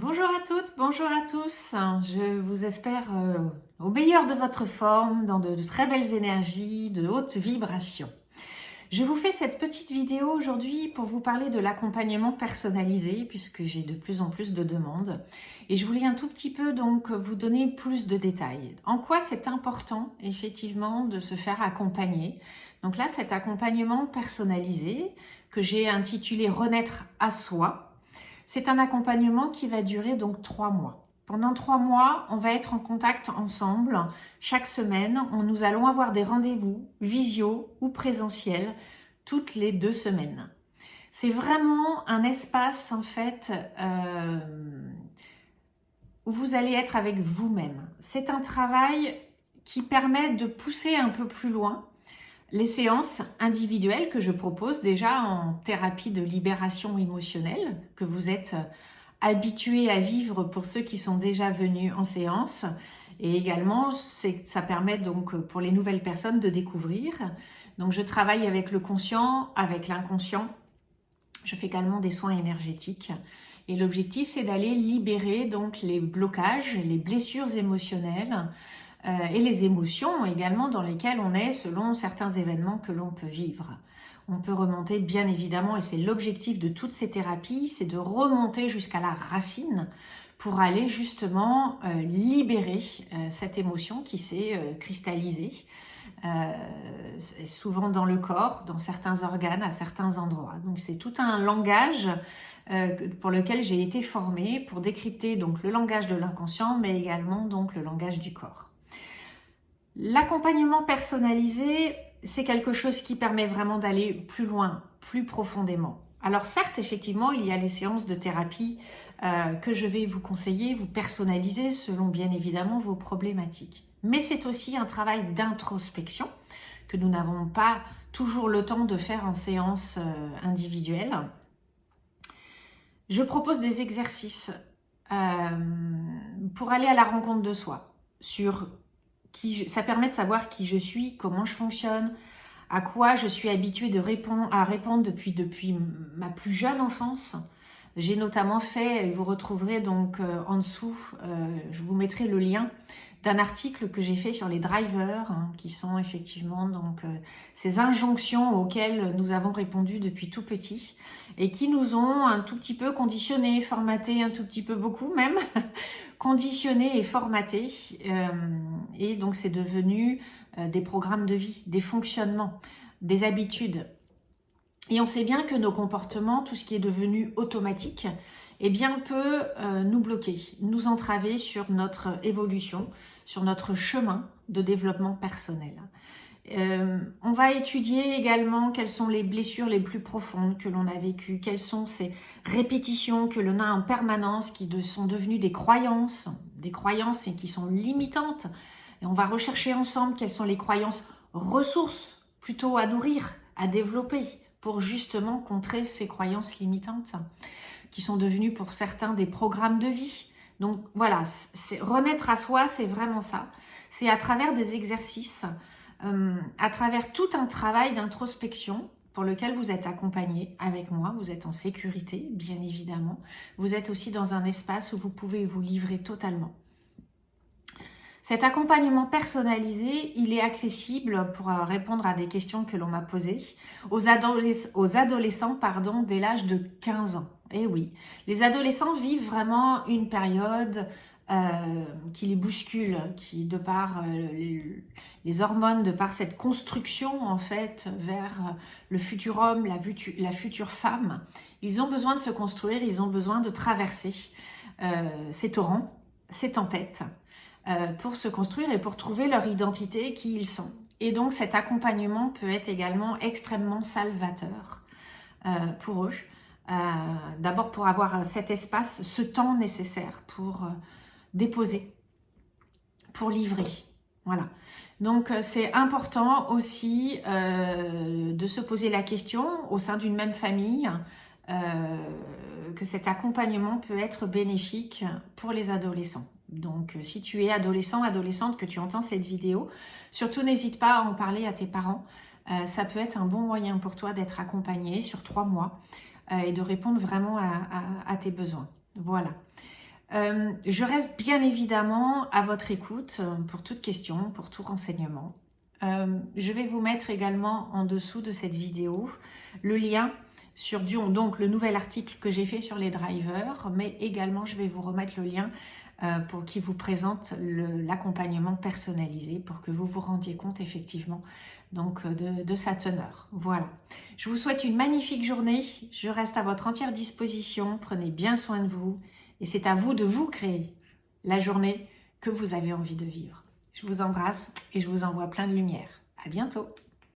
Bonjour à toutes, bonjour à tous. Je vous espère au meilleur de votre forme, dans de très belles énergies, de hautes vibrations. Je vous fais cette petite vidéo aujourd'hui pour vous parler de l'accompagnement personnalisé, puisque j'ai de plus en plus de demandes. Et je voulais un tout petit peu donc vous donner plus de détails. En quoi c'est important, effectivement, de se faire accompagner. Donc là, cet accompagnement personnalisé que j'ai intitulé Renaître à soi. C'est un accompagnement qui va durer donc 3 mois. Pendant 3 mois, on va être en contact ensemble. Chaque semaine, nous allons avoir des rendez-vous visio ou présentiels toutes les 2 semaines. C'est vraiment un espace en fait où vous allez être avec vous-même. C'est un travail qui permet de pousser un peu plus loin les séances individuelles que je propose déjà en thérapie de libération émotionnelle, que vous êtes habitués à vivre pour ceux qui sont déjà venus en séance. Et également, ça permet donc pour les nouvelles personnes de découvrir. Donc je travaille avec le conscient, avec l'inconscient. Je fais également des soins énergétiques. Et l'objectif, c'est d'aller libérer donc les blocages, les blessures émotionnelles, et les émotions également dans lesquelles on est selon certains événements que l'on peut vivre. On peut remonter bien évidemment, et c'est l'objectif de toutes ces thérapies, c'est de remonter jusqu'à la racine pour aller justement libérer cette émotion qui s'est cristallisée, souvent dans le corps, dans certains organes, à certains endroits. Donc c'est tout un langage pour lequel j'ai été formée pour décrypter donc le langage de l'inconscient, mais également donc le langage du corps. L'accompagnement personnalisé, c'est quelque chose qui permet vraiment d'aller plus loin, plus profondément. Alors certes, effectivement, il y a les séances de thérapie que je vais vous conseiller, vous personnaliser selon bien évidemment vos problématiques. Mais c'est aussi un travail d'introspection que nous n'avons pas toujours le temps de faire en séance individuelle. Je propose des exercices pour aller à la rencontre de soi, ça permet de savoir qui je suis, comment je fonctionne, à quoi je suis habituée à répondre depuis ma plus jeune enfance. J'ai notamment fait, et vous retrouverez donc en dessous, je vous mettrai le lien d'un article que j'ai fait sur les drivers, qui sont effectivement donc ces injonctions auxquelles nous avons répondu depuis tout petit et qui nous ont un tout petit peu conditionnés, formatés, un tout petit peu beaucoup même, conditionnés et formatés. Et donc c'est devenu des programmes de vie, des fonctionnements, des habitudes. Et on sait bien que nos comportements, tout ce qui est devenu automatique, eh bien, peut nous bloquer, nous entraver sur notre évolution, sur notre chemin de développement personnel. On va étudier également quelles sont les blessures les plus profondes que l'on a vécues, quelles sont ces répétitions que l'on a en permanence qui sont devenues des croyances et qui sont limitantes. Et on va rechercher ensemble quelles sont les croyances ressources plutôt à nourrir, à développer pour justement contrer ces croyances limitantes qui sont devenues pour certains des programmes de vie. Donc voilà, renaître à soi, c'est vraiment ça. C'est à travers des exercices, à travers tout un travail d'introspection pour lequel vous êtes accompagné avec moi, vous êtes en sécurité, bien évidemment. Vous êtes aussi dans un espace où vous pouvez vous livrer totalement. Cet accompagnement personnalisé, il est accessible pour répondre à des questions que l'on m'a posées aux adolescents dès l'âge de 15 ans. Eh oui, les adolescents vivent vraiment une période qui les bouscule, qui de par les hormones, de par cette construction en fait vers le futur homme, la future femme, ils ont besoin de se construire, ils ont besoin de traverser ces torrents, ces tempêtes, pour se construire et pour trouver leur identité, qui ils sont. Et donc cet accompagnement peut être également extrêmement salvateur pour eux. D'abord pour avoir cet espace, ce temps nécessaire pour déposer, pour livrer. Voilà. Donc c'est important aussi de se poser la question au sein d'une même famille que cet accompagnement peut être bénéfique pour les adolescents. Donc si tu es adolescent, adolescente, que tu entends cette vidéo, surtout n'hésite pas à en parler à tes parents. Ça peut être un bon moyen pour toi d'être accompagné sur 3 mois et de répondre vraiment à tes besoins. Voilà. Je reste bien évidemment à votre écoute pour toute question, pour tout renseignement. Je vais vous mettre également en dessous de cette vidéo le lien sur donc le nouvel article que j'ai fait sur les drivers, mais également je vais vous remettre le lien pour qui vous présente l'accompagnement personnalisé pour que vous vous rendiez compte effectivement donc de sa teneur. Voilà. Je vous souhaite une magnifique journée. Je reste à votre entière disposition. Prenez bien soin de vous et c'est à vous de vous créer la journée que vous avez envie de vivre. Je vous embrasse et je vous envoie plein de lumière. À bientôt.